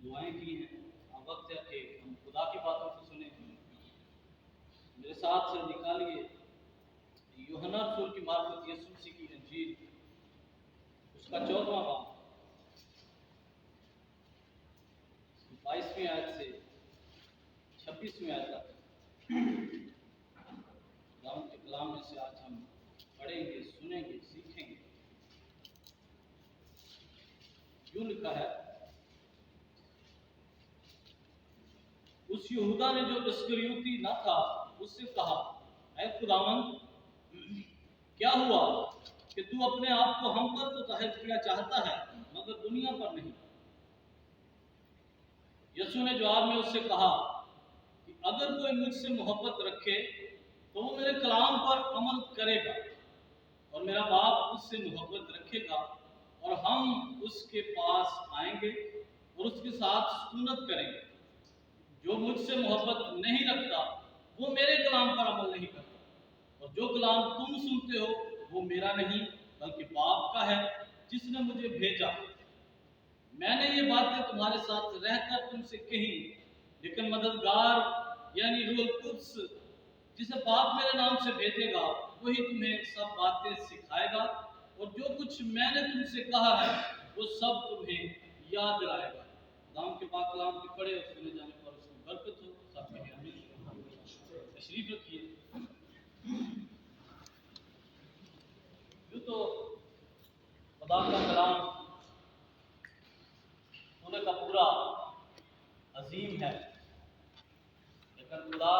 दुआएं की हैं। अब वक्त है कि हम खुदा की बातों को सुने। मेरे साथ से निकालिए यूहन्ना रसूल की मार्फत यीशु मसीह की इंजील, उसका 14वां बाब, 22वीं आयत से 26वीं आयत तक। खुदावंद के कलाम में से आज हम पढ़ेंगे, सुनेंगे, सीखेंगे। यूं लिखा है, उस यहूदा ने जो इस्करियोती न था उससे कहा, ऐ खुदावंद, क्या हुआ कि तू अपने आप को हम पर तो जाहिर किया चाहता है मगर दुनिया पर नहीं। यीशु ने जवाब में उससे कहा कि अगर कोई मुझसे मोहब्बत रखे तो वो मेरे कलाम पर अमल करेगा और मेरा बाप उससे मोहब्बत रखेगा और हम उसके पास आएंगे और उसके साथ सुकूनत करेंगे। जो मुझसे मोहब्बत नहीं रखता वो मेरे कलाम पर अमल नहीं करता, और जो कलाम तुम सुनते हो वो मेरा नहीं बल्कि बाप का है जिसने मुझे भेजा। मैंने ये बातें तुम्हारे साथ रहकर तुमसे कही, लेकिन मददगार यानी रूहुल कुद्स जिसे बाप मेरे नाम से भेजेगा वही तुम्हें सब बातें सिखाएगा और जो कुछ मैंने तुमसे कहा है वो सब तुम्हें याद दिलाएगा। नाम के पाक कलाम के पढ़े और सुने जाने पर उसकी बरकत हो। सब कहें आमीन। तशरीफ रखिए। यूँ तो खुदा का कलाम पूरे का पूरा अजीम है, लेकिन खुदा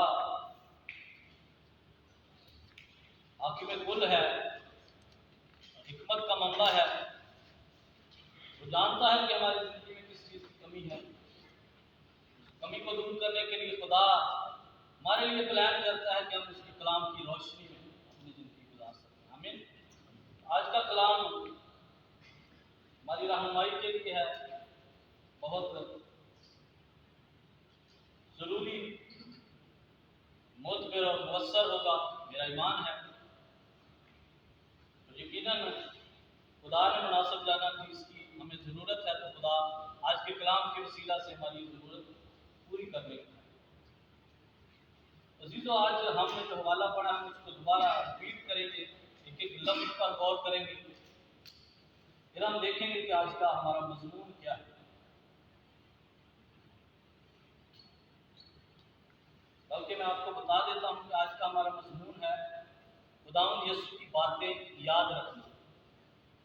हाकिम कुल है, हिकमत का मंबा है। वो जानता है कि हमारी जिंदगी में किस चीज़ की कमी है। कमी को दूर करने के लिए खुदा हमारे लिए प्लान करता है कि हम उसके कलाम की रोशनी में अपनी ज़िंदगी गुजार सकते हैं। आमीन। आज का कलाम हमारी रहनुमाई के लिए है, बहुत ज़रूरी, मोतबर और मुअस्सर होगा, मेरा ईमान है। तो यकीनन खुदा ने मुनासिब जाना कि इसकी हमें ज़रूरत है, तो खुदा आज के कलाम के वसीला से हमारी ज़रूरत पूरी करने की। अजीज़ों, आज हमने जो हवाला पढ़ा हम उसको दोबारा रिपीट करेंगे, एक एक लफ्ज़ पर गौर करेंगे, फिर हम देखेंगे कि आज का हमारा मज़मून क्या है। बल्कि मैं आपको बता देता हूँ कि आज का हमारा मज़मून है खुदावंद यीशु की बातें याद रखना।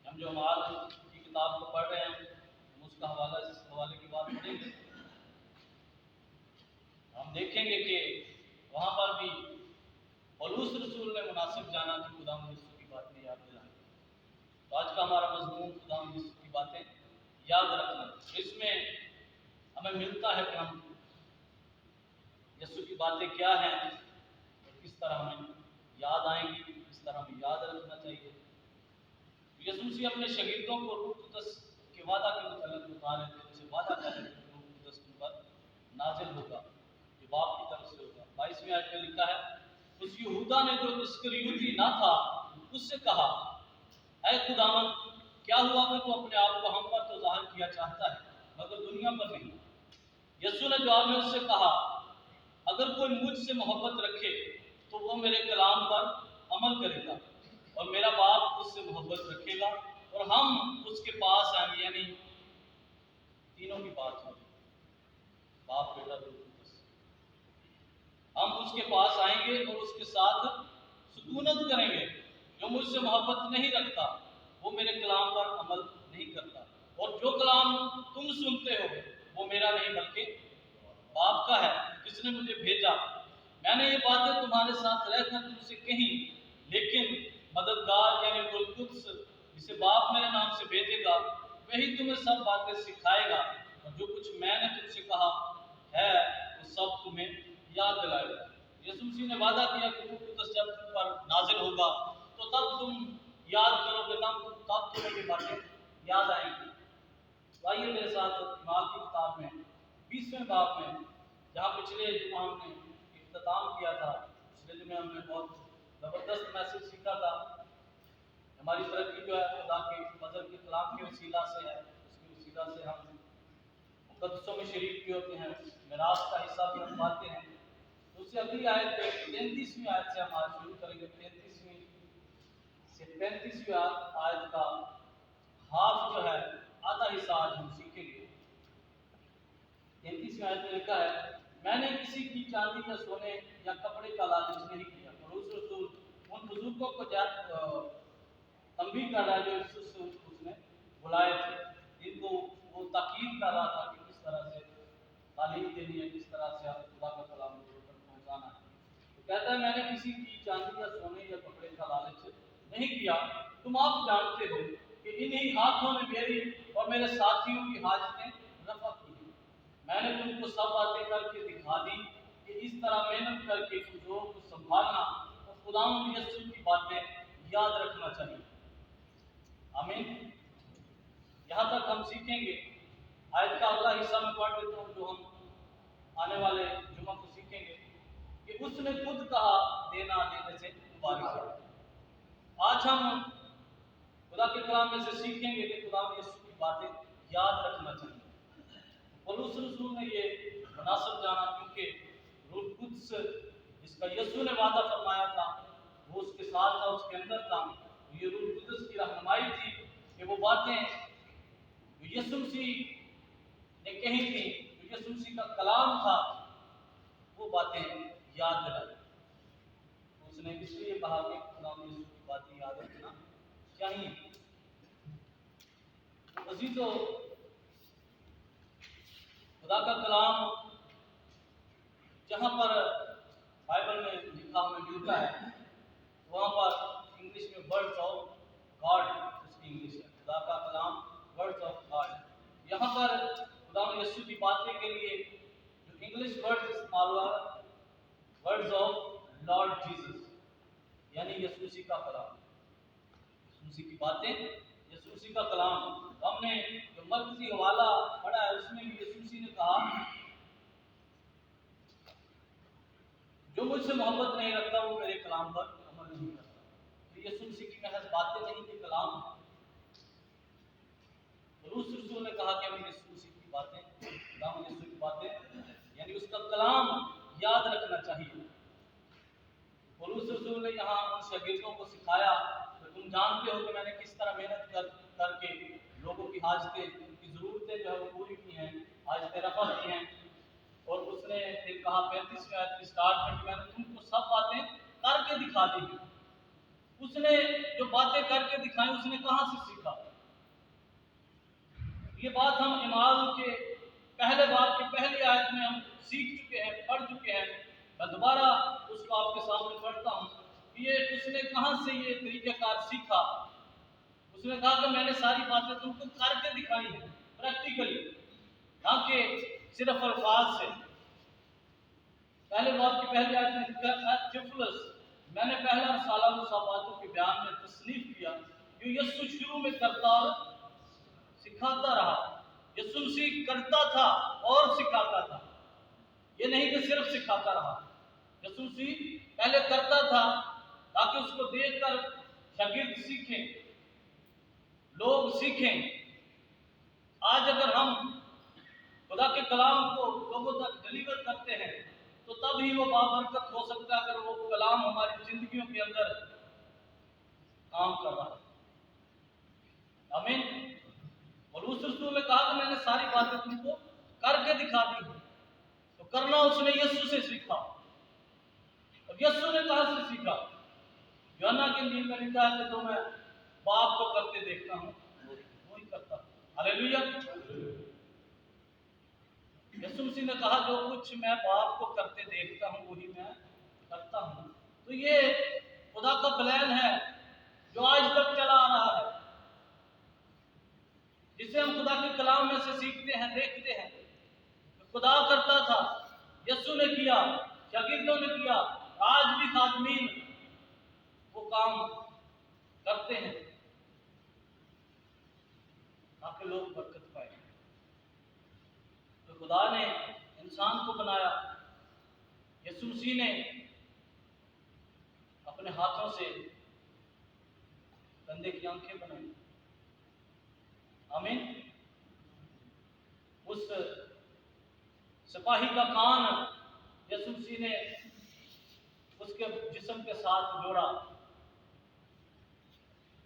हम जो हमारा की किताब को पढ़ रहे हैं हम उसका हवाला, इस हवाले की बात पढ़ेंगे। हम देखेंगे कि वहाँ पर भी पौलुस रसूल ने मुनासिब जाना कि खुदावंद यीशु की बातें याद दिलाएं। तो आज का हमारा मज़मून खुदावंद यीशु की बातें याद रखना। इसमें हमें मिलता है कि हम यीशु की बातें क्या हैं और किस तरह हमें याद आएंगी, किस तरह हमें याद रखना चाहिए। यीशु मसीह अपने शहीदों को रूह कुद्स के वादा के मुताबिक बता रहे थे, उनसे वादा कर रहे थे कि रूह कुद्स तुम पर नाजिल होगा, जो बाप की तरफ से होगा। 22वीं आयत में लिखा है, उस यहूदा ने जो इस्करियोती ना था उससे कहा, ऐ खुदावंद, क्या हुआ कि तू अपने आप को हम पर तो जाहिर किया चाहता है मगर दुनिया पर नहीं। यीशु ने जवाब में उससे कहा, अगर कोई मुझसे मोहब्बत रखे तो वो मेरे कलाम पर अमल करेगा और मेरा बाप उससे मोहब्बत रखेगा और हम उसके पास आएंगे। यानी तीनों की बात होगी, बाप, बेटा, रूह कुद्स। हम उसके पास आएंगे और उसके साथ सुकूनत करेंगे। जो मुझसे मोहब्बत नहीं रखता वो मेरे कलाम पर अमल नहीं करता, और जो कलाम तुम सुनते हो वो मेरा नहीं बल्कि बाप का है जिसने मुझे भेजा। मैंने ये बातें तुम्हारे साथ रहकर तुमसे कही, लेकिन मददगार यानी रूहुल कुद्स जिसे बाप मेरे नाम से भेजेगा वही तुम्हें सब बातें सिखाएगा और जो कुछ मैंने तुमसे कहा है वो सब तुम्हें याद दिलाएगा। यीशु मसीह ने वादा किया कि रूह कुद्स जब तुम पर नाजिल होगा तो तब तुम याद करोगे, तब तुम्हें ये बातें याद आएंगी। तो आइए मेरे साथ ईमान की किताब में 20वें बाब में, जहाँ पिछले जुमा हमने इख्तिताम किया था, पिछले जुमे हमने बहुत ज़बरदस्त मैसेज सीखा था। हमारी तरक्की जो है खुदा के फजल के कलाम के वसीला से है, उसके वसीला से हम मुकद्दसों में शरीक भी होते हैं, मिरास का हिस्सा भी हम पाते हैं। तो उससे अगली आयत 33वीं आयत से हम आज शुरू करेंगे। 33वीं से 35वीं आयत का हाफ जो है, आधा हिस्सा आज हम सीखेंगे। 33वीं आयत में लिखा है, मैंने किसी की चांदी या सोने या कपड़े का लालच नहीं किया। पौलुस रसूल उन बुजुर्गों को तंबीह कर रहा है जो उसने बुलाए थे, जिनको वो ताकीद कर रहा था कि किस तरह से तालीम देनी है, किस तरह से खुदा का कलाम लोगों तक पहुंचाना है। तो कहता है, मैंने किसी की चांदी या सोने या कपड़े का लालच नहीं किया। तुम आप जानते हो कि इन्हीं हाथों ने मेरी और मेरे साथियों की हाजतें रफा की। मैंने तुमको सब बातें करके दिखा दी कि इस तरह मेहनत करके चीजों को संभालना और खुदावंद यीशु की बातें याद रखना चाहिए। आमीन। यहाँ तक हम सीखेंगे। आयत का अगला हिस्सा में पढ़ लेता हूँ, जो हम आने वाले जुमा को सीखेंगे कि उसने खुद कहा, देना देने से मुबारक है। आज हम खुदा के कलाम में से सीखेंगे कि खुदावंद यीशु की बातें याद रखना चाहिए। पौलुस रसूल ने ये मुनासिब जाना, क्योंकि रूह कुद्स जिसका यीशु ने वादा फरमाया था वो उसके साथ था, उसके अंदर था। ये रूह कुद्स की रहनुमाई थी कि वो बातें जो यीशु मसीह ने कही थी, जो यीशु मसीह का कलाम था, वो बातें याद दिलाई। उसने इसलिए कहा कि खुदावंद यीशु की बातें याद रखना चाहिए। अजीजों, खुदा का कलाम जहाँ पर बाइबल में लिखा हमें मिलता है, वहाँ पर इंग्लिश में वर्ड्स ऑफ गॉड, उसकी इंग्लिश है खुदा का कलाम, वर्ड्स ऑफ गॉड। यहाँ पर खुदावंद यीशु की बातें के लिए जो इंग्लिश वर्ड्स इस्तेमाल हुआ, वर्ड्स ऑफ लॉर्ड जीसस, यानी यीशु मसीह का कलाम, यीशु मसीह की बातें, यीशु मसीह का कलाम। हमने जो मरकजी हवाला पढ़ा है, उसमें भी यीशु मसीह ने कहा, जो मुझसे मोहब्बत नहीं रखता वो मेरे कलाम पर अमल नहीं करता। तो यीशु मसीह की महज बातें नहीं, ये कलाम है। पौलुस रसूल ने कहा कि हमें यीशु मसीह की बातें, खुदावंद यीशु की बातें, यानी उसका कलाम याद रखना चाहिए। पौलुस रसूल ने यहाँ उन शागिर्दों को सिखाया कि तुम जानते हो कि मैंने किस तरह मेहनत करके लोगों की हाजतें, उनकी ज़रूरतें जो है वो पूरी की हैं, हाजतें रफा की हैं। और उसने फिर कहा 35वें आयत की स्टार्ट में, मैंने तुमको सब बातें करके दिखा दी। उसने जो बातें करके दिखाई, उसने कहाँ से सीखा? ये बात हम इमाल के पहले बात की पहली आयत में हम सीख चुके हैं, पढ़ चुके हैं। मैं दोबारा उसको आपके सामने पढ़ता हूँ कि ये उसने कहाँ से ये तरीक़ेकार सीखा। उसने कहा कि मैंने सारी बातें तुमको करके दिखाई हैं, प्रैक्टिकली, ना कि सिर्फ अल्फाज से। पहले बात की पहली आयत में थियोफिलस, मैंने पहला रसाला मूसा बातों के बयान में तस्नीफ किया जो यीशु शुरू में करता और सिखाता रहा। यीशु मसीह करता था और सिखाता था, ये नहीं कि सिर्फ सिखाता रहा। यीशु मसीह पहले करता था ताकि उसको देखकर शागिर्द सीखें, लोग सीखें। आज अगर हम खुदा के कलाम को लोगों तक डिलीवर करते हैं तो तब ही वो बाबरकत हो सकता है, अगर वो कलाम हमारी जिंदगियों के अंदर काम कर रहा है। आमीन। पौलुस रसूल ने कहा कि मैंने सारी बातें तुमको करके दिखा दी। तो करना उसने यीशु से सीखा। और यीशु ने कहाँ से सीखा? यूहन्ना की इंजील में लिखा है कि जो मैं बाप को करते देखता हूँ वही करता। हालेलुया। यीशु मसीह ने कहा जो कुछ मैं बाप को करते देखता हूँ वही मैं करता हूँ। तो ये खुदा का प्लान है जो आज तक चला आ रहा है, जिसे हम खुदा के कलाम में से सीखते हैं, देखते हैं। खुदा करता था, यीशु ने किया, शागिर्दों ने किया, आज भी खादमीन वो काम करते हैं ताकि लोग बरकत पाए। तो खुदा ने इंसान को बनाया, यीशु मसीह ने अपने हाथों से बंदे की आंखें बनाई। आमीन। उस सिपाही का कान यीशु मसीह ने उसके जिस्म के साथ जोड़ा।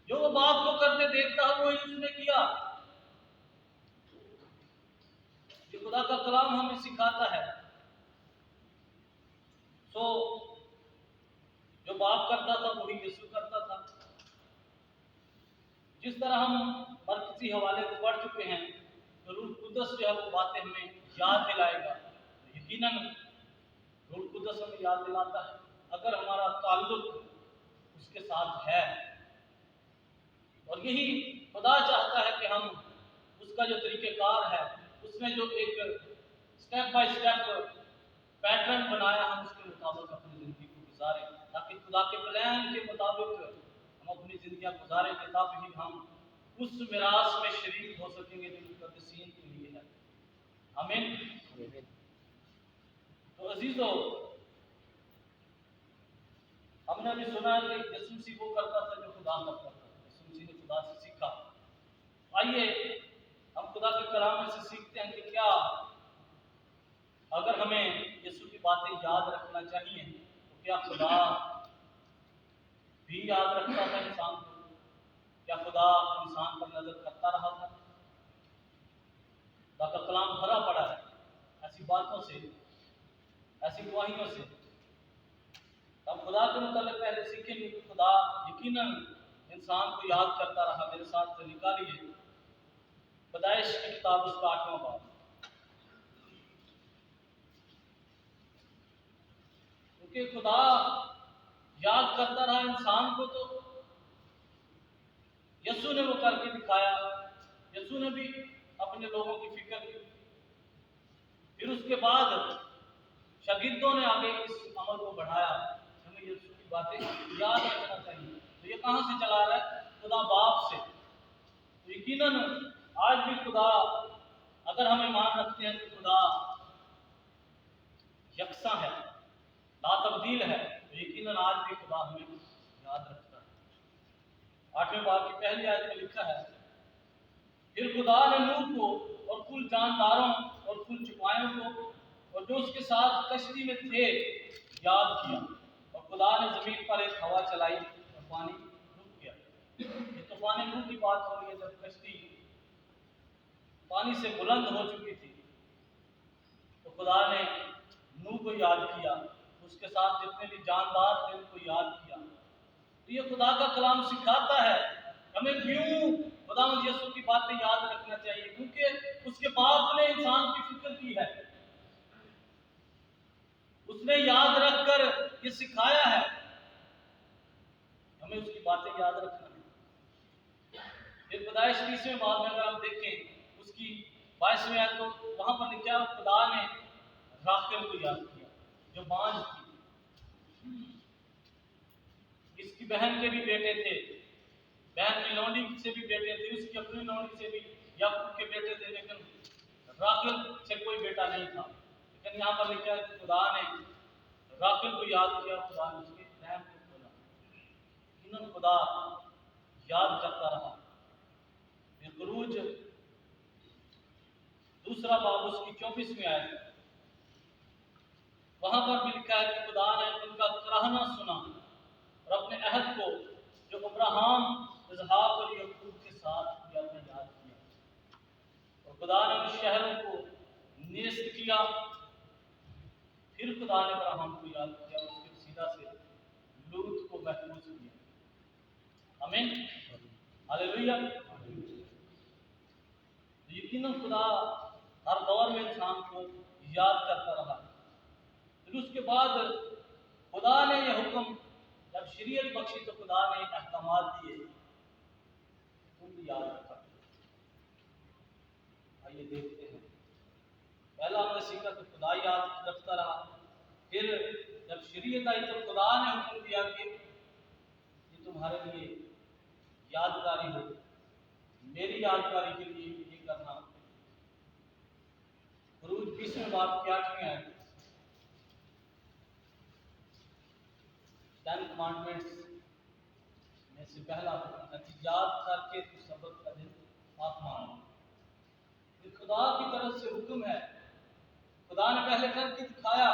जो वो बाप को करते देखता है वही उसने किया। ये खुदा का कलाम हमें सिखाता है। सो जो बाप करता था वही यीशु करता था। जिस तरह हम मरकजी हवाले को पढ़ चुके हैं, तो रूह कुदस जो है वो बातें हमें याद दिलाएगा। तो यकीनन रूह कुदस हमें याद दिलाता है अगर हमारा ताल्लुक उसके साथ है। और यही खुदा चाहता है कि हम उसका जो तरीक़ेकार है, उसमें जो एक स्टेप बाय स्टेप पैटर्न बनाया, हम उसके मुताबिक अपनी ज़िंदगी को गुजारें, ताकि खुदा के प्लान के मुताबिक हम अपनी ज़िंदगियाँ गुजारेंगे, तब ही हम उस मिरास में शरीक हो सकेंगे जो मुक़द्दसीन के लिए है। आमीन। तो अजीज़ो, हमने अभी सुना है कि यीशु मसीह वो करता था जो खुदा करता था। यीशु मसीह ने खुदा से सीखा। आइए हम खुदा के कलाम में से सीखते हैं कि क्या अगर हमें यीशु की बातें याद रखना चाहिए तो क्या खुदा भी याद रखता था इंसान को? क्या खुदा इंसान पर नजर करता रहा था? खुदा का कलाम भरा पड़ा है ऐसी बातों से, ऐसी गवाहियों से। हम खुदा के मुताबिक पहले सीखेंगे कि खुदा यकीनन इंसान को याद करता रहा। मेरे साथ से निकालिए पैदाइश की किताब उसका 8वां बाब। क्योंकि खुदा याद करता रहा इंसान को, तो यीशु ने वो करके दिखाया। यीशु ने भी अपने लोगों की फिक्र की। फिर उसके बाद शागिर्दों ने आगे इस अमल को बढ़ाया। हमें यीशु की बातें याद रखना चाहिए। तो ये कहाँ से चला रहा है? खुदा बाप से। तो यकीनन आज भी खुदा, अगर हमें मान रखते हैं कि खुदा यकसा है, लातब्दील है, तो यकीनन आज भी खुदा हमें याद रखता है। 8वें बाब की पहली आयत में लिखा है, फिर खुदा ने नूह को और कुल जानदारों और कुल चुपायों को और जो उसके साथ कश्ती में थे याद किया। और खुदा ने जमीन पर एक हवा चलाई और पानी रुक गया। ये तूफान नूह की बात हो रही है, जब कश्ती पानी से बुलंद हो चुकी थी, तो खुदा ने नूह को याद किया, उसके साथ जितने भी जानदार थे उनको याद किया। तो ये खुदा का कलाम सिखाता है हमें क्यों खुदा यीशु की बातें याद रखना चाहिए, क्योंकि उसके बाप ने इंसान की फिक्र की है। उसने याद रखकर ये सिखाया है, हमें उसकी बातें याद रखना है। फिर पैदाइश 30वें बाब में अगर आप देखें उसकी 22वें आयत, तो वहां पर लिखा है खुदा ने राखेल को याद किया जो बांझ थी। इसकी बहन के भी बेटे थे, बहन की लौंडी से भी बेटे थे, उसकी अपनी लौंडी से भी याकूब के बेटे थे, लेकिन राखेल से कोई बेटा नहीं था। लेकिन यहाँ पर लिखा है खुदा ने राखेल को याद किया, खुदा ने उसके रहम को खोला। इन्होंने खुदा याद करता रहा। फिर खुरूज 2 बाब उसकी 24वीं आयत, वहां पर भी लिखा है कि खुदा ने उनका कराहना सुना और अपने अहद को जो अब्राहम, इसहाक और याकूब के साथ किया था याद किया। और खुदा ने उन शहरों को नेस्त किया। फिर खुदा ने अब्राहम को याद किया और उसके सीधा से लूत को महफूज किया। आमीन, हालेलुया। यकीनन खुदा हर दौर में इंसान को याद करता रहा। फिर उसके बाद खुदा ने यह हुक्म जब शरीयत बख्शी, तो खुदा ने अहकामात दिए, उनको याद रखा। आइए देखते हैं। पहला हमने सीखा कि खुदा याद रखता रहा। फिर जब शरीयत आई तो खुदा ने हुक्म दिया कि ये तुम्हारे लिए यादगारी हो, मेरी यादगारी के लिए ये करना। खुरूज 20वें बाब की 8वीं आयत, 10 कमांडमेंट्स में से पहला हुक्म है कि याद करके तू सबत का दिन पाक मान। खुदा की तरफ से हुक्म है। खुदा खुदा ने पहले करके दिखाया,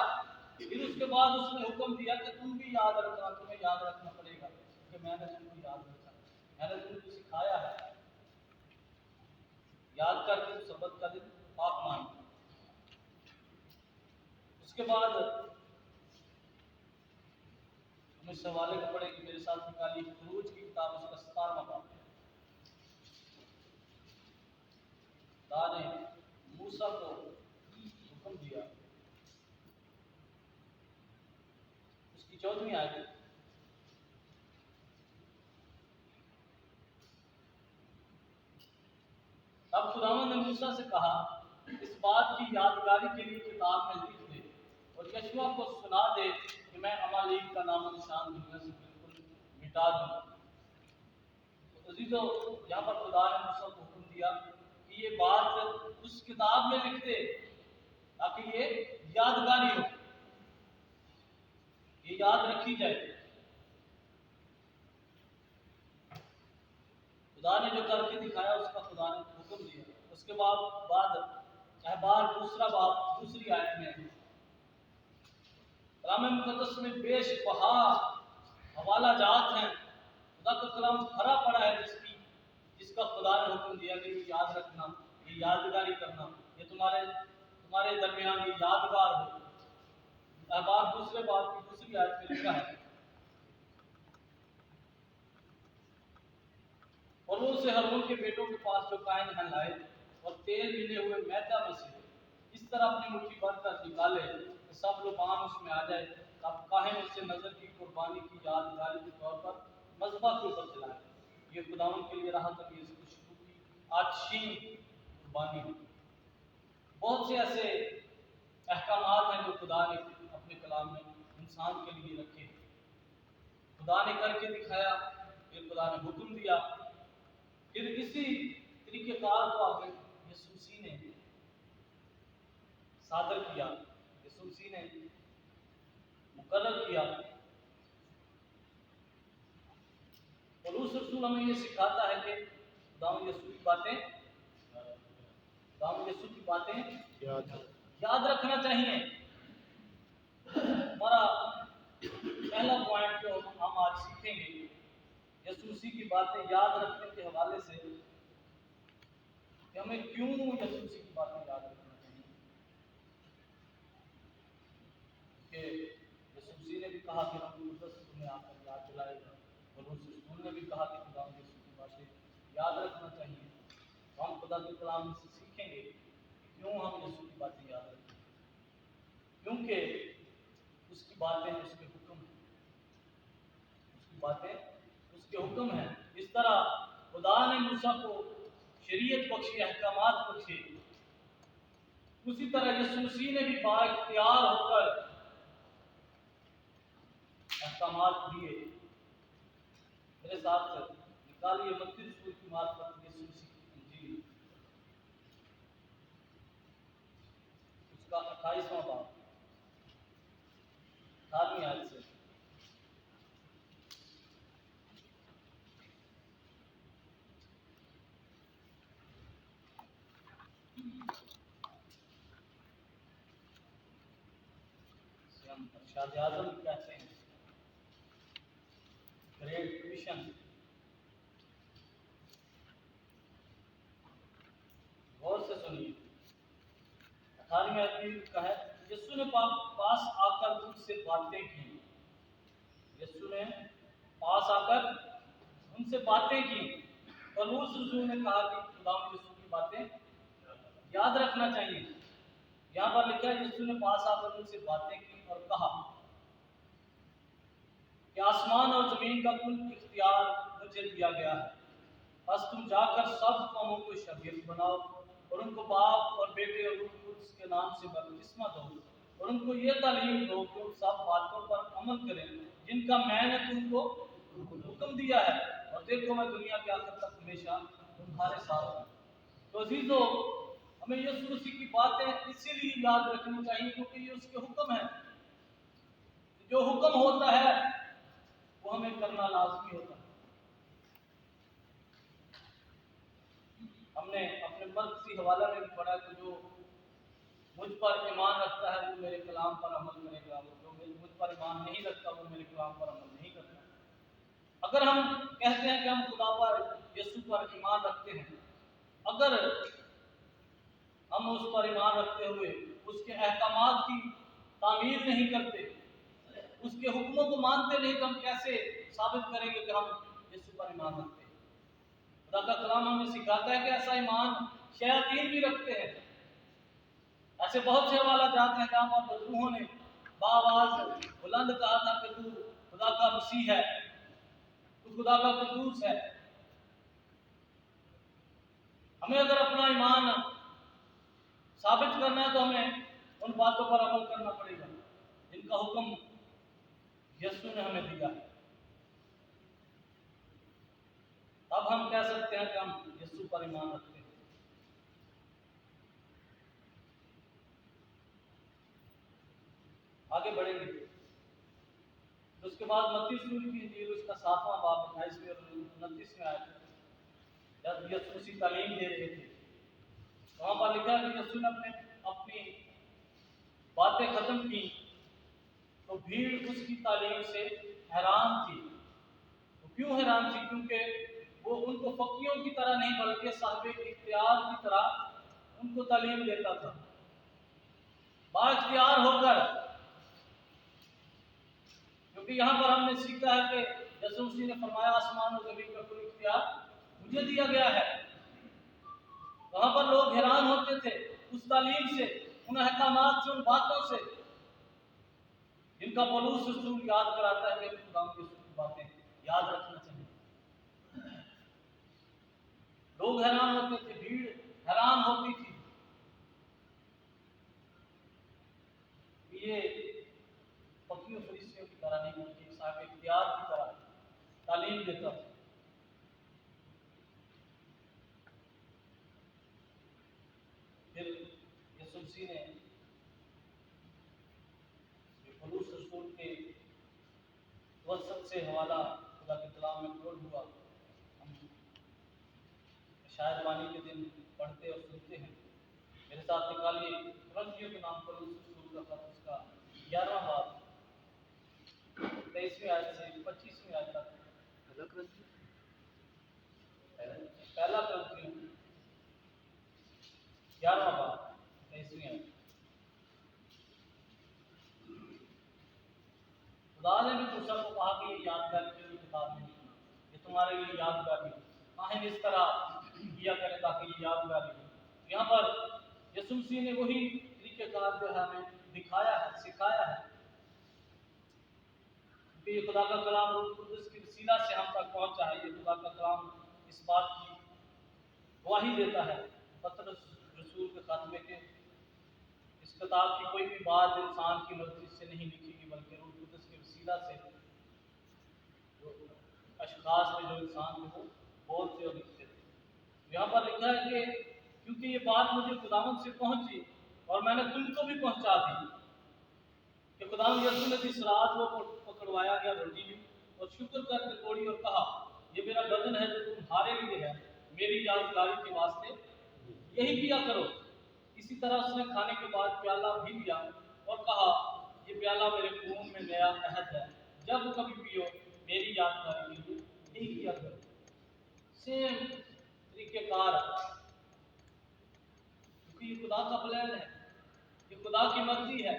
फिर उसके बाद उसने हुक्म दिया कि तुम भी याद रखना, तुम्हें याद रखना पड़ेगा कि मैंने तुमको याद रखा, मैंने तुमको सिखाया है। याद करके तो सबत का दिन पाक मान। उसके बाद हम इस हवाले को पढ़ेंगे, मेरे साथ निकाली खरूज की किताब, उसका 17वां बाब। खुदा ने मूसा को हुक्म दिया, उसकी 14वीं आयत। तब खुदावंद ने मूसा से कहा, इस बात की यादगारी के लिए किताब में लिख दे और यशुआ को सुना दे कि मैं अमालीक का नाम निशान दुनिया से बिल्कुल मिटा दूंगा। तो अजीजों, यहाँ पर खुदा ने मूसा को हुक्म दिया कि ये बात उस किताब में लिख दे ताकि ये यादगारी हो, ये याद रखी जाए। खुदा ने जो करके दिखाया उसका खुदा ने हुक्म दिया। उसके बाद अहबार दूसरा बाब दूसरी आयत में कलाम मुकद्दस में बेशबहा हवाला जात हैं। खुदा का कलाम भरा पड़ा है जिसका खुदा ने हुक्म दिया कि ये याद रखना, ये यादगारी करना, ये तुम्हारे दरमियान ये यादगार हो। अहबार दूसरे बाब की दूसरी आयत में लिखा है, और वो उसे हारून के बेटों के पास जो कायन है लाए और तेल मिले हुए मैदा में से इस तरह अपनी मुट्ठी भरकर निकाले कि सब लुबान उसमें आ जाए। तब काहिन उससे नजर की कुर्बानी की यादगारी के तौर पर मज़बा के ऊपर जलाए। ये खुदावन के लिए राहत और खुशबू की आतशीन कुर्बानी है। बहुत से ऐसे अहकामात हैं जो खुदा ने अपने कलाम में इंसान के लिए रखे। खुदा ने करके दिखाया, फिर खुदा ने हुक्म दिया, फिर इसी तरीकेकार को आगे यीशु मसीह ने सादर किया, यीशु मसीह ने मुकर्रर किया। पौलुस रसूल हमें ये सिखाता है कि खुदावंद यीशु की बातें याद रखना चाहिए। हमारा पहला पॉइंट जो हम आज सीखेंगे यीशु मसीह की बातें याद रखने के हवाले से, कि हमें क्यों यीशु मसीह की बातें याद रखना चाहिए। कि यीशु मसीह ने भी कहा कि हम मुकद्दस तुम्हें आकर याद दिलाएगा, और उस रसूल ने भी कहा कि खुदा यीशु की बातें याद रखना चाहिए। तो हम खुदा के कलाम से सीखेंगे कि क्यों हम यीशु की बातें याद रखें, क्योंकि उसकी बातें उसके हुक्म हैं, उसकी बातें उसके हुक्म हैं। इस तरह खुदा ने मूसा को शरीयत बख्शी, अहकामात बख्शे, उसी तरह यीशु मसीह ने भी बाइख्तियार होकर अहकामात दिए। मेरे साथ निकालिए मत्ती रसूल की मार्फत यीशु मसीह की इंजील, उसका 28वां बाब 18वीं आयत से। हम अर्शाद आज़म कहते हैं, ग्रेट कमीशन। गौर से सुनिए, 18वीं आयत में लिखा है, यीशु ने पास आकर उनसे बातें की। यीशु ने पास आकर उनसे बातें की। पौलुस रसूल ने कहा कि खुदावंद यीशु की बातें याद रखना चाहिए। यहाँ पर लिखा है, यीशु ने पास आकर उनसे बातें की और कहा कि आसमान और जमीन का कुल इख्तियार मुझे दिया गया है, बस तुम जाकर सब कौमों को शागिर्द बनाओ और उनको बाप और बेटे और रूह कुद्स के नाम से बपतिस्मा दो और उनको ये तालीम दो कि उन सब बातों पर अमल करें जिनका मैंने तुमको हुक्म दिया है, और देखो मैं दुनिया के आखिर तक हमेशा तुम्हारे साथ हूँ। तो अजीजों, हमें यीशु मसीह की बातें इसीलिए याद रखनी चाहिए क्योंकि ये उसके हुक्म है। जो हुक्म होता है वो हमें करना लाजमी होता है। हमने अपने मर्कजी हवाला में भी पढ़ा कि जो मुझ पर ईमान रखता है वो मेरे कलाम पर अमल करेगा, और जो मुझ पर ईमान नहीं रखता वो मेरे कलाम पर अमल नहीं करता। अगर हम कहते हैं कि हम खुदा पर यीशु पर ईमान रखते हैं, अगर हम उस पर ईमान रखते हुए उसके अहकामात की तामील नहीं करते, उसके हुक्मों को मानते नहीं, तो हम कैसे साबित करेंगे कि हम यीशु पर ईमान रखते हैं? खुदा का कलाम हमें सिखाता है कि ऐसा ईमान शयातीन भी रखते हैं। ऐसे बहुत से हवाला जाते हैं जहां पर बदरूहों ने बाआवाज बुलंद कहा था कि तू खुदा का मसीह है, तू खुदा का कुद्दूस है। हमें अगर अपना ईमान साबित करना है तो हमें उन बातों पर अमल करना पड़ेगा जिनका हुक्म यीशु ने हमें दिया है। तब हम कह सकते हैं कि हम यीशु पर ईमान रखते हैं। आगे बढ़ेंगे तो उसके बाद मत्ती रसूल की इंजील उसका 7वां बाब 28वें और 29वें आयत, जब यीशु मसीह तालीम दे रहे थे, वहां पर लिखा है कि यीशु ने अपनी बातें खत्म की तो भीड़ उसकी तालीम से हैरान थी। तो क्यों हैरान थी? क्योंकि वो उनको फकीयों की तरह नहीं बल्कि साहिब इख्तियार की तरह उनको तालीम देता था, बाइख्तियार होकर। क्योंकि यहाँ पर हमने सीखा है कि यीशु मसीह ने फरमाया आसमान और जमीन का कुल इख्तियार मुझे दिया गया है। वहां पर लोग हैरान होते थे उस तालीम से, उन अहकामात से, उन बातों से जिनका पौलुस रसूल याद कराता है कि खुदा की बातें याद रखना चाहिए। लोग हैरान होते थे, भीड़ हैरान होती थी। ये फकीयों फरीसियों की तरह नहीं बल्कि साहिब इख्तियार की तरह तालीम देता था। फिर यीशु मसीह ने पौलुस रसूल के वसत से हवाला खुदा के कलाम में कोट हुआ, हम शायद वाणी के दिन पढ़ते और सुनते हैं। मेरे साथ निकालिए कुरिन्थियों के नाम पर रसूल का खत, उसका 11वां बाब 23वें आयत से 25वें आयत तक। पहला कुरिन्थियों 11वां बाब 23वें आयत। खुदा ने भी मूसा को कहा कि ये यादगारी की किताब में लिखना, ये तुम्हारे लिए यादगारी हो, काहे इस तरह किया करें ताकि ये यादगारी हो। तो यहाँ पर यीशु मसीह ने वही तरीकेकार जो है हमें दिखाया है, सिखाया है कि ये खुदा का कलाम रूह कुद्दूस की वसीला से हम तक पहुंचा है। ये खुदा का कलाम इस बात की गवाही देता है पतरस रसूल के खात्मे के, इस किताब की कोई भी बात इंसान की मर्जी से नहीं लिखी गई बल्कि रूह कुद्दूस के वसीला से जो अशखास थे, जो इंसान थे, वो बोलते और लिखते थे। यहाँ पर लिखा है कि क्योंकि ये बात मुझे खुदावंद से पहुंची और मैंने तुमको भी पहुंचा दी कि खुदावंद यीशु ने जिस रात वो पकड़वाया गया रोटी ली और शुक्र करके तोड़ी और कहा, ये मेरा बदन है जो तुम्हारे लिए है, मेरी यादगारी के वास्ते यही किया करो। इसी तरह उसने खाने के बाद प्याला भी लिया और कहा, ये प्याला मेरे खून में नया अहद है, जब कभी पियो मेरी यादगारी के लिए यही किया करो। सेम तरीकेकार, क्योंकि ये खुदा का प्लान है, ये खुदा की मर्जी है।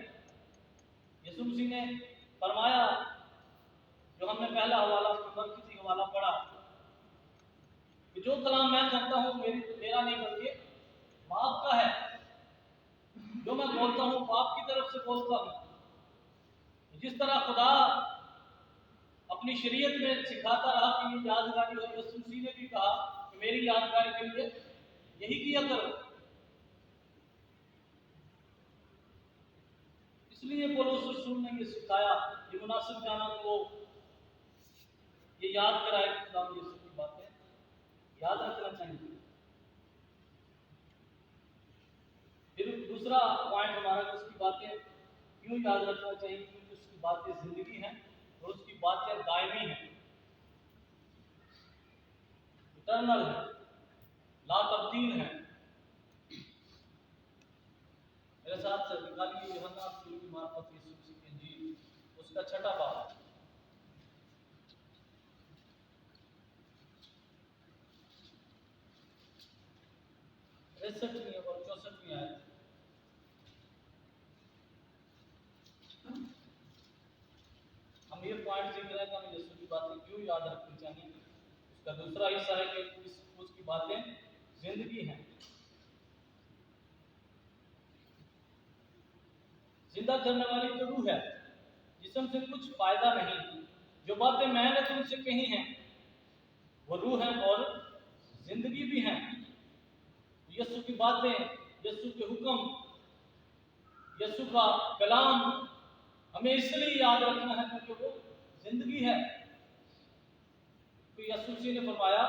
यीशु मसीह ने फरमाया, जो हमने पहला हवाला मरकजी हवाला पढ़ा, कि जो कलाम मैं करता हूँ मेरा नहीं बल्कि बाप का है। जो मैं बोलता हूँ बाप की तरफ से बोलता हूँ। जिस तरह खुदा अपनी शरीयत में सिखाता रहा कि ये यादगारी हो, यीशु मसीह ने भी कहा कि मेरी यादगारी के लिए यही किया करो। इसलिए पौलुस रसूल ने ये सिखाया, ये मुनासिब जाना को ये याद कराए कि खुदा यीशु की बातें याद रखना चाहिए। फिर दूसरा पॉइंट हमारा कि उसकी बातें क्यों याद रखना चाहिए, क्योंकि उसकी बातें जिंदगी हैं और उसकी बातें दायमी हैं, इटर्नल है, ला तब्दील है। मेरे साथ निकालिए यूहन्ना रसूल की मार्फत यीशु मसीह की इंजील उसका 6वां बाब 63वीं और 64वीं आयत। हम ये पॉइंट सीख रहे हैं कि हमें यीशु की बातें क्यों याद रखनी चाहिए। उसका दूसरा हिस्सा है कि उसकी बातें जिंदगी हैं, जिंदा करने वाली तो रूह है, जिसम से कुछ फायदा नहीं। जो बातें मैंने तुमसे कही हैं वो रूह है और जिंदगी भी हैं। यीशु की बातें, यीशु के हुक्म, यीशु का कलाम हमें इसलिए याद रखना है क्योंकि वो जिंदगी है। तो यीशु जी ने फरमाया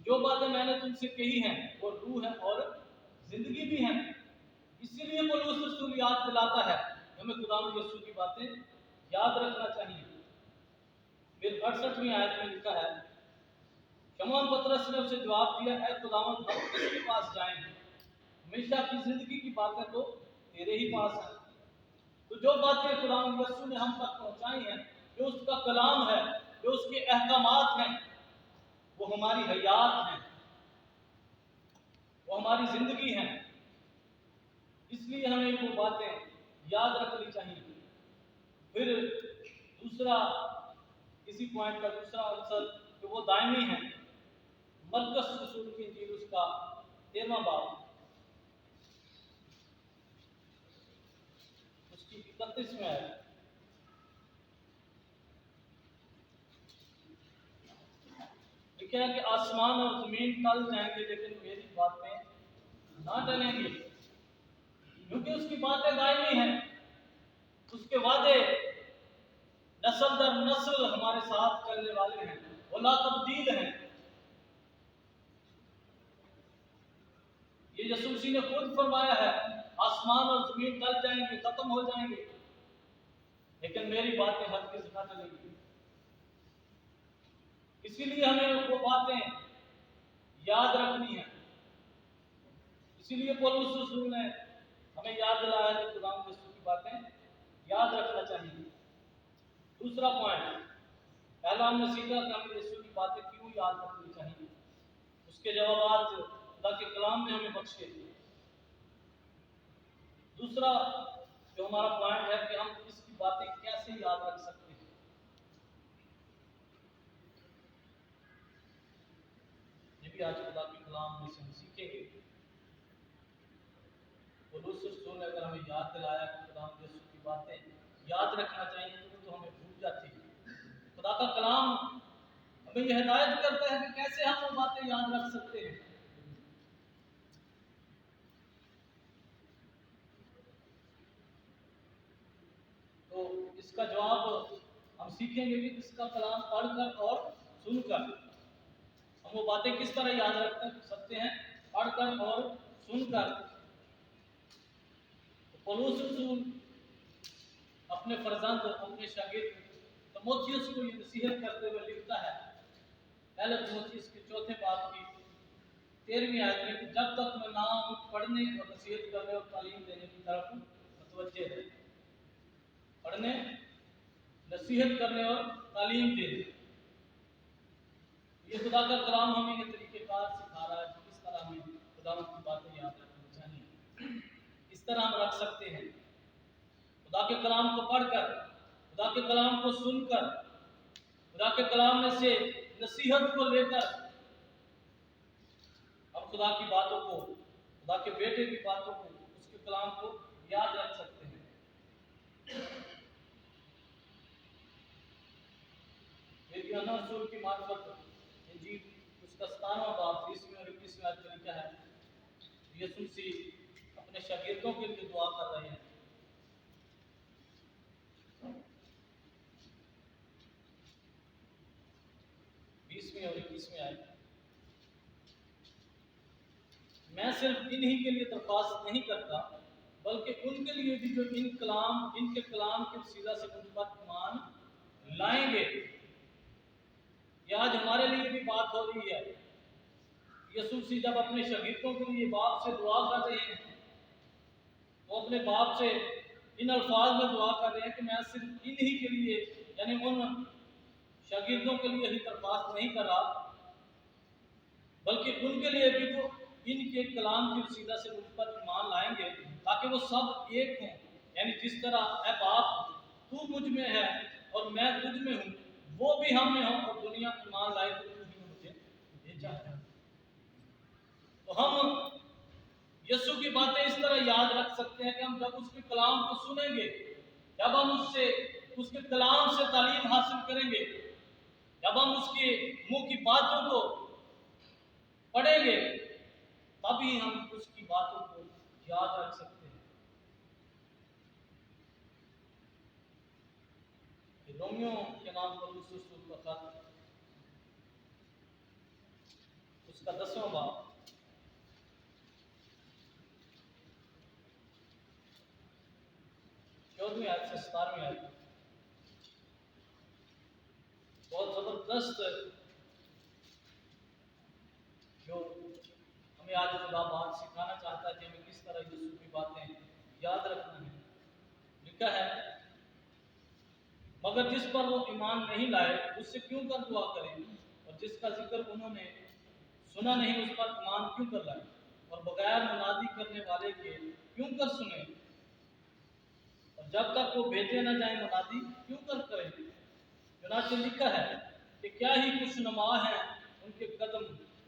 जो बातें मैंने तुमसे कही हैं वो रूह है और जिंदगी भी हैं। इसीलिए पौलुस रसूल याद दिलाता है हमें खुदावंद यीशु की बातें याद रखना चाहिए। फिर 68वीं आयत में लिखा है, शमौन पतरस ने उसे जवाब दिया, ऐ खुदावंद हम किसके पास जाएंगे? हमेशा की जिंदगी की बातें तो तेरे ही पास हैं। तो जो बातें खुदावंद यीशु ने हम तक पहुंचाई हैं, जो उसका कलाम है, जो उसके अहकामात हैं, वो हमारी हयात हैं, वो हमारी जिंदगी हैं। इसलिए हमें वो बातें याद रखनी चाहिए। फिर दूसरा, इसी पॉइंट का दूसरा आंसर कि वो दायमी है। मरकस रसूल की इंजील उसका 13वां बाब उसकी 31 में है। लिखा है कि आसमान और जमीन टल जाएंगे लेकिन मेरी बातें ना टलेंगी, क्योंकि उसकी बातें दायमी हैं। उसके वादे नस्ल दर नस्ल हमारे साथ चलने वाले हैं, वो ला तब्दील हैं। ये यीशु मसीह ने खुद फरमाया है, आसमान और जमीन टल जाएंगे, खत्म हो जाएंगे, लेकिन मेरी बातें हरगिज़ न टलेंगी। इसीलिए हमें वो बातें याद रखनी है। इसीलिए पौलुस रसूल ने हमें याद दिलाया कि खुदावंद यीशु की बातें याद रखना चाहिए। दूसरा पॉइंट, पहला हमने सीखा कि हमें यीशु की बातें क्यों याद रखनी चाहिए, उसके जवाब खुदा के कलाम ने हमें बख्शे। दूसरा जो हमारा पॉइंट है कि हम इसकी बातें कैसे याद रख सकते हैं। ये भी आज खुदा के कलाम में से हम सीखेंगे। पौलुस रसूल ने अगर हमें याद दिलाया कि खुदावंद यीशु की बातें याद रखना चाहिए तो हमें भूल जाती है। खुदा का कलाम हमें यह हिदायत करता है कि कैसे हम वो बातें याद रख सकते हैं। तो इसका जवाब हम सीखेंगे कि इसका कलाम पढ़कर और सुनकर हम वो बातें किस तरह याद रख सकते हैं, पढ़कर और सुनकर। तो पौलुस रसूल अपने फर्जंद, अपने शागिर्द तीमुथियुस को ये नसीहत करते हुए लिखता है, पहले तीमुथियुस के 4 बाब की 13वीं आयत में, कि जब तक मैं ना पढ़ने और नसीहत करने और तालीम देने की तरफ मुतवज्जे है। पढ़ने, नसीहत करने और तालीम देने, ये खुदा का कलाम हमें ये तरीकेकार सिखा रहा है कि किस तरह हमें खुदावंद की बातें याद रखनी चाहिए। इस तरह हम रख सकते हैं, खुदा के कलाम को पढ़कर, खुदा के कलाम को सुनकर, खुदा के कलाम में से नसीहत को लेकर हम खुदा की बातों को, खुदा के बेटे की बातों को, उसके कलाम को याद रख सकते हैं। यूहन्ना रसूल की मार्फत इंजील उसका 17वां बाब 20वें और 21वें आयत में लिखा है, यीशु मसीह अपने शागिर्दों के लिए दुआ कर रहे हैं। और 21वें आयत, मैं सिर्फ इन्हीं के लिए दरख्वास्त नहीं करता बल्कि उनके लिए भी जो इनके कलाम के वसीला से मुझ पर ईमान लाएंगे। यह आज हमारे लिए भी बात हो रही है। यीशु मसीह जब अपने शागिर्दों के लिए बाप से दुआ कर रहे हैं वो अपने बाप से इन अल्फाज में दुआ कर रहे हैं कि मैं सिर्फ इन्हीं के लिए, यानी उन शागिर्दों के लिए ही दरख्वास्त नहीं कर रहा, बल्कि उनके लिए भी जो इनके कलाम की वसीला से मुझ पर ईमान लाएंगे, ताकि वो सब एक हों। यानी जिस तरह ए बाप तू मुझ में है और मैं तुझ में हूँ, वो भी हम में हो और दुनिया ईमान लाए तो तू ही मुझे भेजा है। तो हम यीशु की बातें इस तरह याद रख सकते हैं कि हम जब उसके कलाम को सुनेंगे, जब हम उसके कलाम से तालीम हासिल करेंगे, जब हम उसके मुंह की बातों को पढ़ेंगे, तभी हम उसकी बातों को याद रख सकते हैं। रोमियो के नाम पर रसूल का खत, उसका 10वां बाब, 14वीं आयत से 17वीं आयत, बहुत जबरदस्त जो हमें आज खुदा बात सिखाना चाहता है कि हमें किस तरह यीशु की बातें याद रखना है। लिखा है, मगर जिस पर वो ईमान नहीं लाए उससे क्यों कर दुआ करें, और जिसका जिक्र उन्होंने सुना नहीं उस पर ईमान क्यों कर लाए, और बगैर मुनादी करने वाले के क्यों कर सुने, और जब तक वो भेजे न जाए मुनादी क्यों कर करें। चुनाचे लिखा है कि क्या ही खुशनुमा है उनके कदम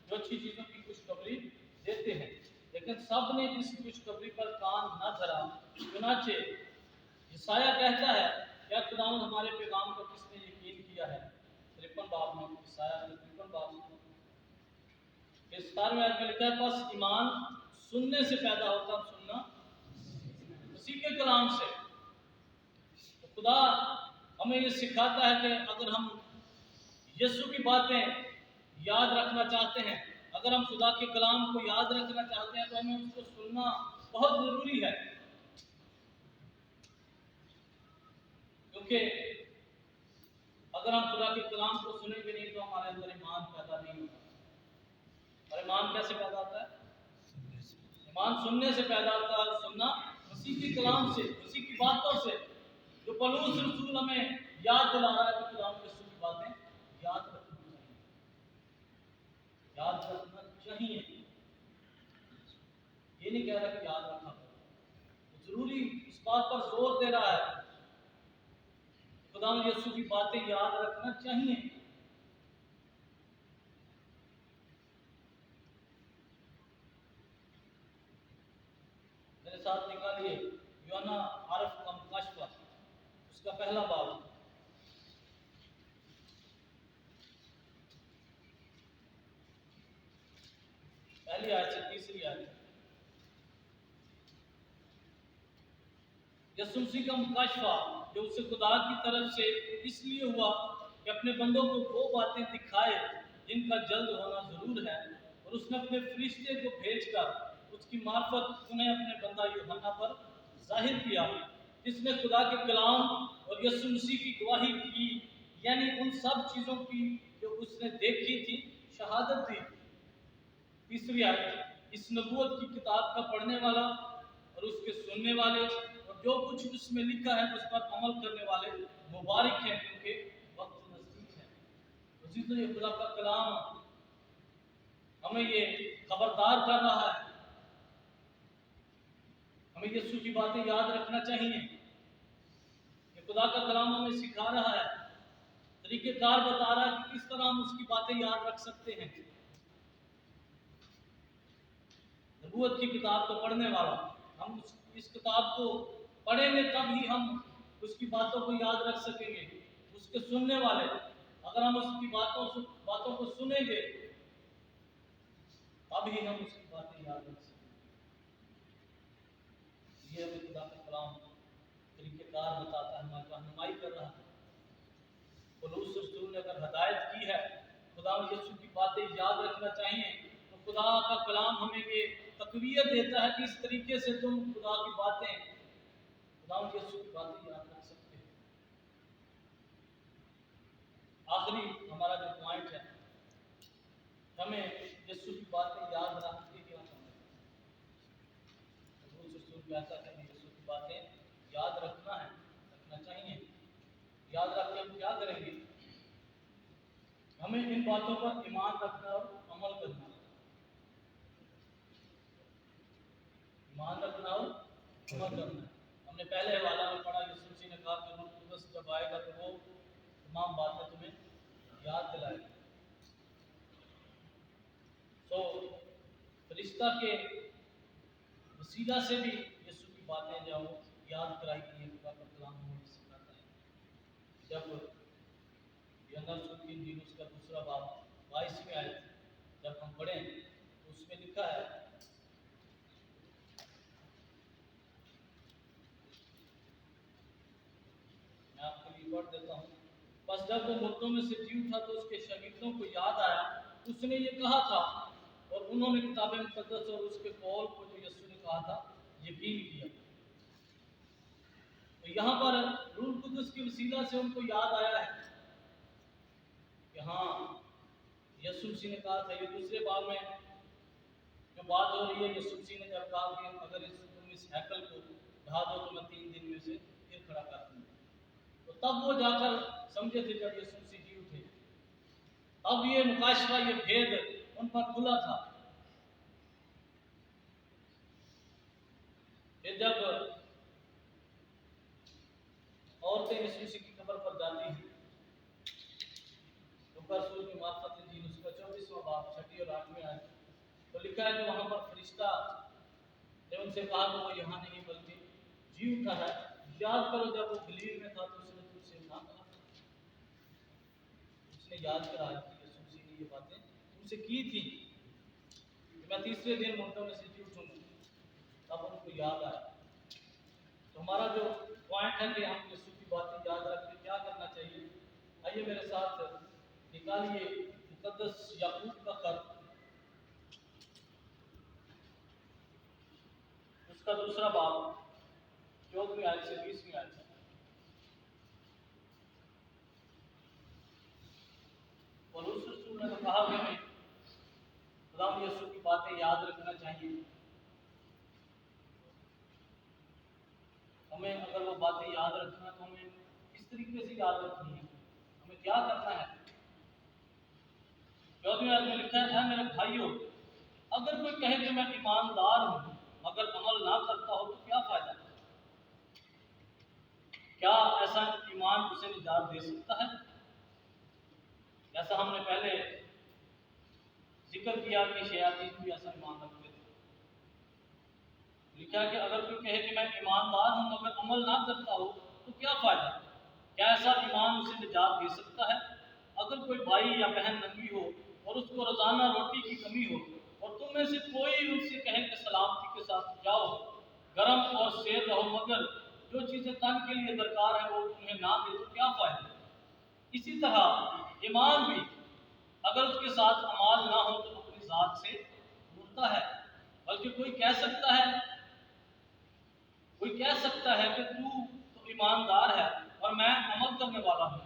जो अच्छी चीजों की खुशखबरी देते हैं, लेकिन सब ने इस खुशखबरी पर कान न धरा। चुनाचे यशायाह कहता है, क्या खुदावंद हमारे पैगाम पर किसने यकीन किया है। 53 बाब में, यशायाह 53 बाब में, इस 17वें आयत में लिखा है, बस ईमान सुनने से पैदा होता, सुनना उसी के कलाम से। तो खुदा हमें ये सिखाता है कि अगर हम यीशु की बातें याद रखना चाहते हैं, अगर हम खुदा के कलाम को याद रखना चाहते हैं, तो हमें उसको सुनना बहुत जरूरी है। क्योंकि अगर हम खुदा के कलाम को सुनेंगे नहीं तो हमारे अंदर ईमान पैदा नहीं होगा। और ईमान कैसे पैदा होता है? ईमान सुनने से पैदा होता है। सुनना उसी के कलाम से, उसी की बातों से, जो पौलुस रसूल हमें याद दिला रहा है कि कलाम के की बातें याद रखना चाहिए, याद रखना चाहिए। ये नहीं कह रहा कि याद रखना पड़ेगा, जरूरी इस बात पर जोर दे रहा है, खुदा यीशु की बातें याद रखना चाहिए। मेरे साथ निकालिए यूहन्ना आरफ का मुकाशफा, उसका पहला बाब, पहली आयत से 3री आयत। यीशु मसीह का मुकाशफा जो उससे खुदा की तरफ से इसलिए हुआ कि अपने बंदों को वो बातें दिखाए जिनका जल्द होना जरूर है, और उसने अपने फरिश्ते को भेजकर उसकी मार्फत उन्हें अपने बंदा यूहन्ना पर जाहिर किया, जिसने खुदा के कलाम और यीशु मसीह की गवाही की, यानी उन सब चीज़ों की जो उसने देखी थी शहादत दी। 3री आयत, इस नबूवत की किताब का पढ़ने वाला और उसके सुनने वाले और जो कुछ उसमें लिखा है उस पर अमल करने वाले मुबारक हैं, क्योंकि वक्त नजदीक है। उसी तरह खुदा का कलाम हमें ये खबरदार कर रहा है, हमें यीशु की बातें याद रखना चाहिए। ये खुदा का कलाम हमें सिखा रहा है, तरीकेकार बता रहा है कि किस तरह हम उसकी बातें याद रख सकते हैं। नबूवत की किताब को पढ़ने वाला, हम इस किताब को पढ़ेंगे तब ही हम उसकी बातों को याद रख सकेंगे। उसके सुनने वाले, अगर हम उसकी बातों को सुनेंगे तब ही हम उसकी बातें याद रख सकेंगे। ये हमें खुदा का कलाम तरीकेकार बताता है, हमारी रहनुमाई कर रहा है। पौलुस रसूल ने अगर हदायत की है खुदा यीशु की बातें याद रखना चाहिए, तो खुदा का कलाम हमें ये तकवीयत देता है कि इस तरीके से तुम खुदा की बातें, खुदा यीशु की बातें याद रख सकते हैं। आखिरी हमारा जो पॉइंट है, हमें यीशु की बातें याद रख के क्या करना है। पौलुस रसूल कहता है हमें इन बातों पर ईमान रखना और अमल करना है। ईमान रखना और अमल करना है। हमने पहले हवाला में पढ़ा, यीशु मसीह ने कहा कि रूह कुद्दस जब आएगा तो वो तमाम बातें तुम्हें याद दिलाएगा। तो फरिश्ता के वसीला से भी यीशु की बातें जो याद कराई गई हैं, खुदा का कलाम हमें सिखाता है। जब यूहन्ना की इंजील उसका दूसरा बाब 22वें आयत जब हम पढ़ें तो उसमें लिखा है, मैं आपके लिए पढ़ देता हूँ। बस जब वो मुर्दों में से जी उठा तो उसके शहीदों को याद आया, उसने ये कहा था और उन्होंने किताब मुकद्दस और उसके कौल को जो यीशु ने कहा था यकीन किया। तो यहाँ पर रूह कुद्दस के वसीला से उनको याद आया है कि हाँ, यीशु मसीह ने कहा था। ये दूसरे बाब में जो बात हो रही है, यीशु मसीह ने जब कहा कि अगर तुम इस हैकल को ढा दो तो मैं 3 दिन में से फिर खड़ा कर दूंगा, तो तब वो जाकर समझे थे जब यीशु मसीह जी उठे, अब ये मुकाशफा, ये भेद उन पर खुला था। फिर जब औरतें यीशु मसीह की कब्र पर जाती हैं तो रसूल की मार्फत इंजील उसका 24वां बाब 6 और 8 आयत तो लिखा है कि वहां पर फरिश्ता ने उनसे कहा कि वो यहाँ नहीं बल्कि जी उठा है। याद करो जब वो गलील में था तो उसने तुमसे ना कहा, उसने याद कराया कि यीशु मसीह ने ये बातें तुमसे की थी कि मैं तीसरे दिन मुर्दों में से जी उठूंगा। तब उनको याद आया। तो हमारा जो पॉइंट है कि हम यीशु की बातें याद रख के क्या करना चाहिए, आइए मेरे साथ निकालिए मुकद्दस याकूब का खत, उसका दूसरा बाब 14वीं आयत से 20वीं आयत। और उस रसूल ने तो कहा कि हमें खुदावंद यीशु की बातें याद रखना चाहिए। हमें अगर वो बातें याद रखना तो हमें किस तरीके से याद रखनी है, हमें क्या करना है। 14वीं आयत में लिखा है, मेरे भाइयों, अगर कोई कहे कि मैं ईमानदार हूं मगर अमल ना करता हो तो क्या फायदा? क्या ऐसा ईमान उसे निजात दे सकता है? जैसा हमने पहले जिक्र किया कि शयातीन भी ऐसा ईमान रखते थे। लिखा है कि अगर कोई कहे कि मैं ईमानदार हूं मगर अमल ना करता हो तो क्या फायदा? क्या ऐसा ईमान उसे निजात दे सकता है? अगर कोई भाई या बहन नंगी हो और उसको रोजाना रोटी की कमी हो और तुम में से कोई उनसे कहे कि सलामती के साथ जाओ, गर्म और सेर रहो, मगर जो चीजें तन के लिए दरकार है वो तुम्हें ना दे तो क्या फायदा? इसी तरह ईमान भी अगर उसके साथ अमाल ना हो तो अपनी जात से मुर्दा है। बल्कि कोई कह सकता है कि तू तो ईमानदार है और मैं अमल करने वाला हूँ,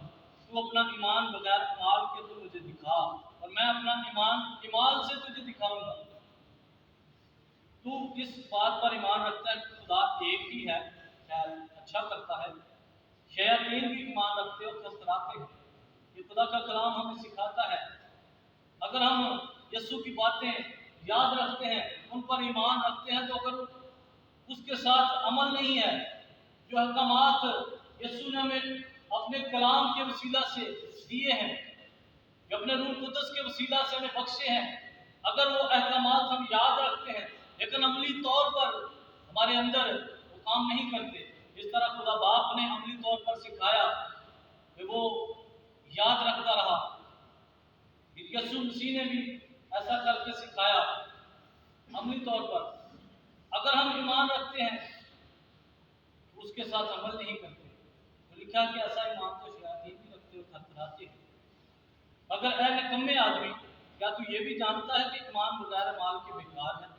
तू अपना ईमान बगैर अमाल के तो मुझे दिखा और मैं अपना ईमान ईमाल से तुझे दिखाऊंगा। तू इस बात पर ईमान रखता है कि खुदा एक ही है, खैर अच्छा करता है। शयातीन भी ईमान रखते और थरथराते हैं। ये खुदा का कलाम हमें सिखाता है। अगर हम यीशु की बातें याद रखते हैं, उन पर ईमान रखते हैं, तो अगर उसके साथ अमल नहीं है, जो अहकामात यीशु ने हमें अपने कलाम के वसीला से दिए हैं, जो अपने रूह कुद्दस के वसीला से हमें बख्शे हैं, अगर वो अहकामात हम याद रखते हैं लेकिन अमली तौर पर हमारे अंदर वो काम नहीं करते, जिस तरह खुदा बाप ने अमली तौर पर सिखाया कि वो याद रखता रहा, यीशु मसीह ने भी ऐसा करके सिखाया अमली तौर पर। अगर हम ईमान रखते हैं तो उसके साथ अमल नहीं करते, तो लिखा कि ऐसा ईमान तो शयातीन भी रखते और थरथराते हैं। अगर ऐ निकम्मे आदमी, क्या तू ये भी जानता है कि ईमान बगैर माल के बेकार है?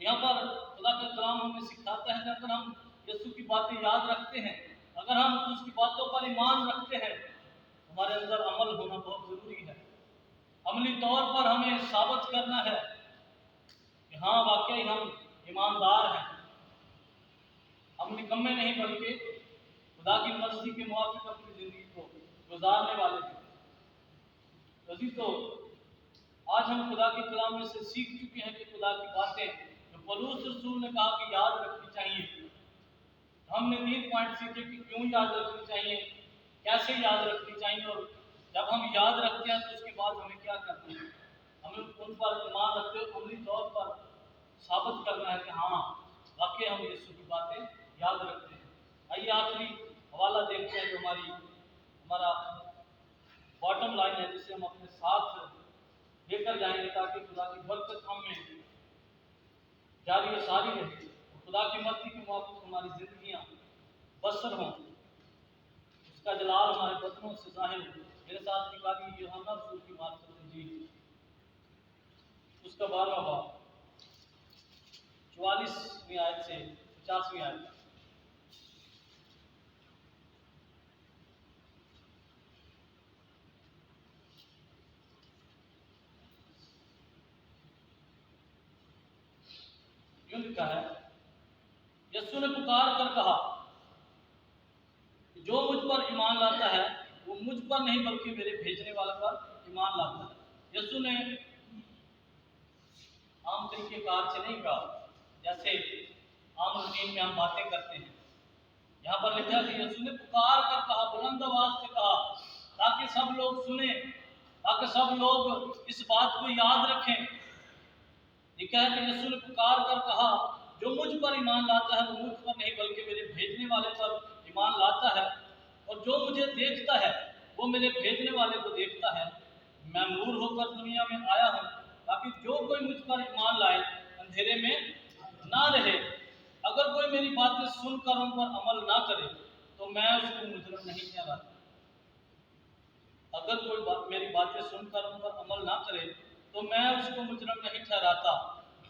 यहाँ पर खुदा का कलाम हमें सिखाता है कि अगर हम यीशु की बातें याद रखते हैं, अगर हम उसकी बातों पर ईमान रखते हैं, हमारे अंदर अमल होना बहुत जरूरी है। अमली तौर पर हमें साबित करना है कि हाँ वाकई हम ईमानदार हैं, हम निकम्मे नहीं बल्कि खुदा की मर्जी के मुताबिक अपनी जिंदगी को गुजारने वाले हैं। तो आज हम खुदा के कलाम में से सीख चुके हैं कि खुदा की बातें जो पौलुस रसूल ने कहा कि याद रखनी चाहिए। हमने 3 पॉइंट सीखे कि क्यों याद रखनी चाहिए, कैसे याद रखनी चाहिए, और जब हम याद रखते हैं तो उसके बाद हमें क्या करना है। हमें उन पर ईमान रखते हुए अमली तौर पर साबित करना है कि हाँ वाकई हम यीशु की बातें याद रखते हैं। आइए आखिरी हवाला देखते हैं जो हमारा बॉटम लाइन है, जिसे हम अपने साथ लेकर जाएंगे ताकि खुदा की बरकत हम में जारी और सारी रहे, खुदा की मर्जी के मुताबिक हमारी जिंदगियां बसर हों, उसका जलाल हमारे बदनों से जाहिर हो। मेरे साथ निकाली यूहन्ना रसूल की मार्फत इंजील उसका 12वां बाब 44वीं आयत से 50वीं आयत। यूं लिखा है, यीशु ने पुकार कर कहा, जो मुझ पर ईमान लाता है वो मुझ पर नहीं बल्कि मेरे भेजने वाले पर ईमान लाता है। यीशु ने आम तरीके कार से नहीं कहा जैसे आम रूटीन में हम बातें करते हैं। यहाँ पर लिखा कि यीशु ने पुकार कर कहा, बुलंद आवाज से कहा, ताकि सब लोग सुने, ताकि सब लोग इस बात को याद रखें। लिखा है कि यीशु ने पुकार कर कहा, जो मुझ पर ईमान लाता है वो मुझ पर नहीं बल्कि मेरे भेजने वाले पर ईमान लाता है, और जो मुझे देखता है वो मेरे भेजने वाले को देखता है। मैं नूर होकर दुनिया में आया हूँ ताकि जो कोई मुझ पर ईमान लाए अंधेरे में ना रहे। अगर कोई मेरी बातें सुनकर उन पर अमल ना करे तो मैं उसको मुजरिम नहीं ठहराता। अगर कोई मेरी बातें सुनकर उन पर अमल ना करे तो मैं उसको मुजरिम नहीं ठहराता,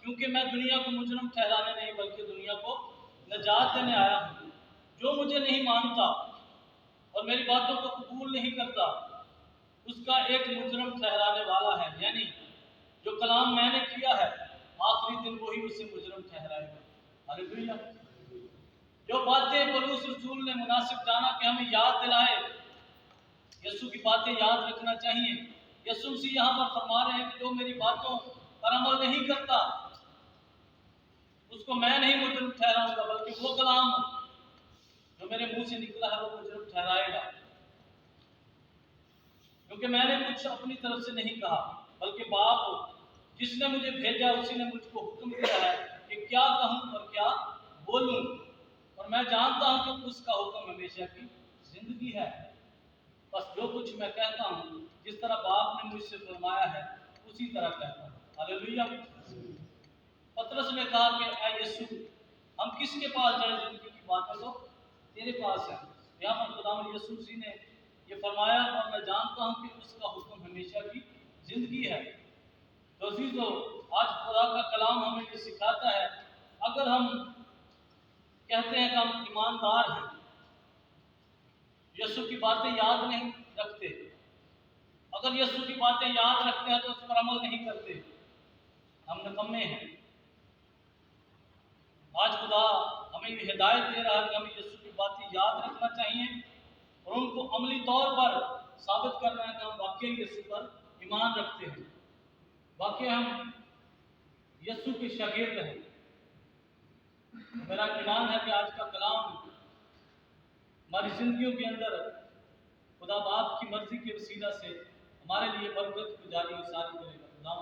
क्योंकि मैं दुनिया को मुजरिम ठहराने नहीं बल्कि दुनिया को निजात देने आया हूँ। जो मुझे नहीं मानता और मेरी बातों को कबूल नहीं करता उसका एक मुजरिम ठहराने वाला है, यानी जो कलाम मैंने किया है आखिरी दिन वही उसे मुजरिम ठहराएगा। हालेलुया। जो बातें पौलुस रसूल ने मुनासिब जाना कि हमें याद दिलाए, यीशु की बातें याद रखना चाहिए। यीशु मसीह यहाँ पर फरमा रहे हैं कि जो मेरी बातों पर अमल नहीं करता उसको मैं नहीं मुजरिम ठहराऊंगा, बल्कि वो कलाम जो मेरे मुंह से निकला है वो मुजरिम ठहराएगा। क्योंकि मैंने कुछ अपनी तरफ से नहीं कहा बल्कि बाप जिसने मुझे भेजा उसी ने मुझको हुक्म दिया है कि क्या कहूँ और क्या बोलूँ, और मैं जानता हूँ कि उसका हुक्म हमेशा की जिंदगी है। बस जो कुछ मैं कहता हूँ जिस तरह बाप ने मुझसे फरमाया है उसी तरह कहता हूँ। हालेलुया। पतरस ने कहा कि ऐ यीशु, हम किसके पास जाएं, जिंदगी की बातें तो तेरे पास है। यहाँ पर खुदावंद यीशु मसीह ने ये फरमाया, और मैं जानता हूँ कि उसका हुक्म हमेशा की जिंदगी है। तो अजीजों, आज खुदा का कलाम हमें ये सिखाता है, अगर हम कहते हैं कि हम ईमानदार हैं, यीशु की बातें याद नहीं रखते, अगर यीशु की बातें याद रखते हैं तो उस पर अमल नहीं करते, हम निकम्मे हैं। आज खुदा हमें ये हिदायत दे रहा है कि हमें यीशु की बातें याद रखना चाहिए और उनको अमली तौर पर साबित करना है कि हम वाकई यीशु पर ईमान रखते हैं, वाकई हम यीशु के शागिर्द हैं। मेरा ईमान है कि आज का कलाम हमारी जिंदगियों के अंदर खुदा बाप की मर्जी के वसीला से हमारे लिए बरकत को जारी सारी करेगा। खुदा